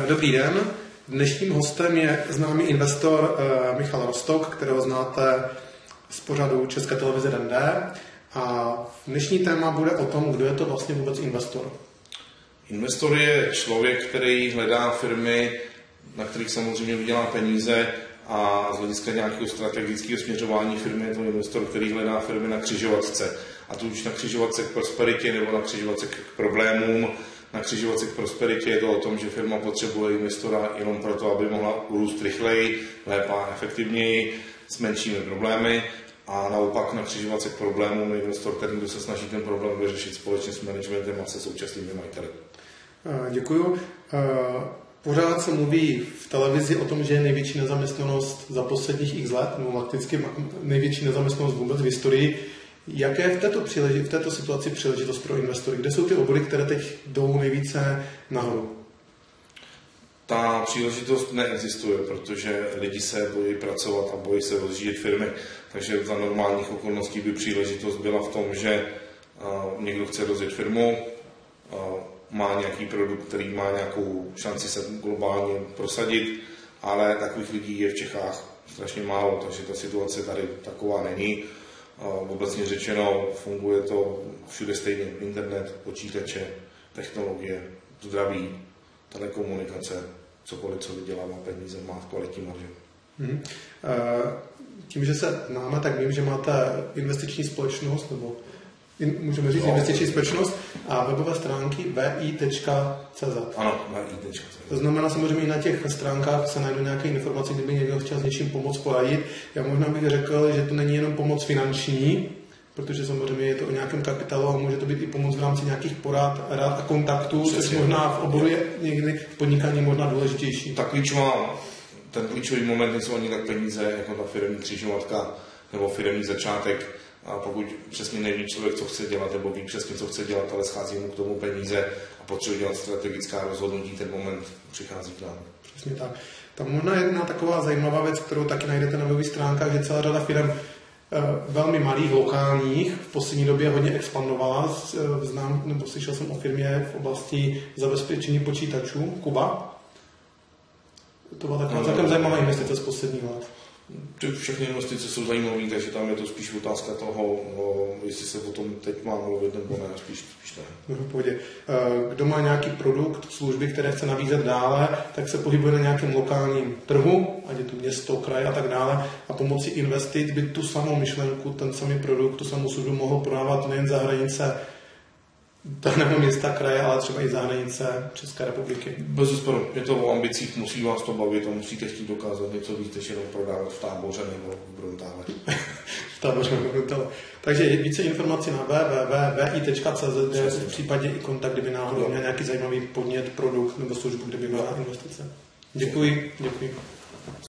Dobrý den. Dnešním hostem je známý investor Michal Rostok, kterého znáte z pořadu České televize Den.D. A dnešní téma bude o tom, kdo je to vlastně vůbec investor. Investor je člověk, který hledá firmy, na kterých samozřejmě vydělá peníze, a z hlediska nějakého strategického směřování firmy je to investor, který hledá firmy na křižovatce. A to už na křižovatce k prosperitě nebo na křižovatce k problémům. Na křižovatce k prosperitě je to o tom, že firma potřebuje investora jenom proto, aby mohla urůst rychleji, lépe a efektivněji, s menšími problémy. A naopak na křižovatce k problémům je investor, který se snaží ten problém vyřešit společně s managementem a se současnými majiteli. Děkuju. Pořád se mluví v televizi o tom, že je největší nezaměstnanost za posledních x let, nebo fakticky největší nezaměstnanost vůbec v historii. Jaké je v této situaci příležitost pro investory? Kde jsou ty obory, které teď jdou nejvíce nahoru? Ta příležitost neexistuje, protože lidi se bojí pracovat a bojí se rozjíždět firmy. Takže za normálních okolností by příležitost byla v tom, že někdo chce rozjet firmu, má nějaký produkt, který má nějakou šanci se globálně prosadit, ale takových lidí je v Čechách strašně málo, takže ta situace tady taková není. Obecně řečeno, funguje to všude stejně. Internet, počítače, technologie, zdraví, telekomunikace, cokoliv, co vydělává peníze, má kvalitní marže. Tím, že se známe, tak vím, že máte investiční společnost, nebo můžeme říct investiční společnost a webové stránky vi.cz. Ano, vi.cz. To znamená, samozřejmě i na těch stránkách se najdou nějaké informace, kdyby někdo chtěl s něčím pomoct poradit. Já možná bych řekl, že to není jenom pomoc finanční, protože samozřejmě je to o nějakém kapitálu a může to být i pomoc v rámci nějakých porad, rád a kontaktů, což možná v oboru je někdy v podnikání možná důležitější. Ten klíčový moment nejsou ani tak peníze, jako ta firemní křižovatka nebo firemní začátek. A pokud přesně neví člověk, co chce dělat, nebo ví přesně, co chce dělat, ale schází mu k tomu peníze a potřebuje dělat strategická rozhodnutí, ten moment přichází k nám. Přesně tak. Tam možná jedna taková zajímavá věc, kterou taky najdete na webových stránkách, že celá řada firm velmi malých, lokálních, v poslední době hodně expandovala. Znám, nebo slyšel jsem o firmě v oblasti zabezpečení počítačů, Kuba. To byla taková celkem zajímavá investice z posledních let. Všechny investice jsou zajímavé, takže tam je to spíš otázka toho, jestli se o tom teď má mluvit nebo ne, spíš ne. V pohodě. Kdo má nějaký produkt, služby, které chce nabízet dále, tak se pohybuje na nějakém lokálním trhu, ať je to město, kraj a tak dále, a pomocí investic by tu samou myšlenku, ten samý produkt, tu samou službu mohl prodávat nejen za hranice daného města, kraje, ale třeba i za hranice České republiky. Bezesporu, je to o ambicích, musí vás to bavit a musíte chtít dokázat něco víc, než jenom prodávat v Táboře nebo v Bruntále. V Táboře nebo v Bruntále. Takže více informací na www.vi.cz, v případě i kontakt, kdyby náhodou měl nějaký zajímavý podnět, produkt nebo službu, kde by byla investice. Děkuji.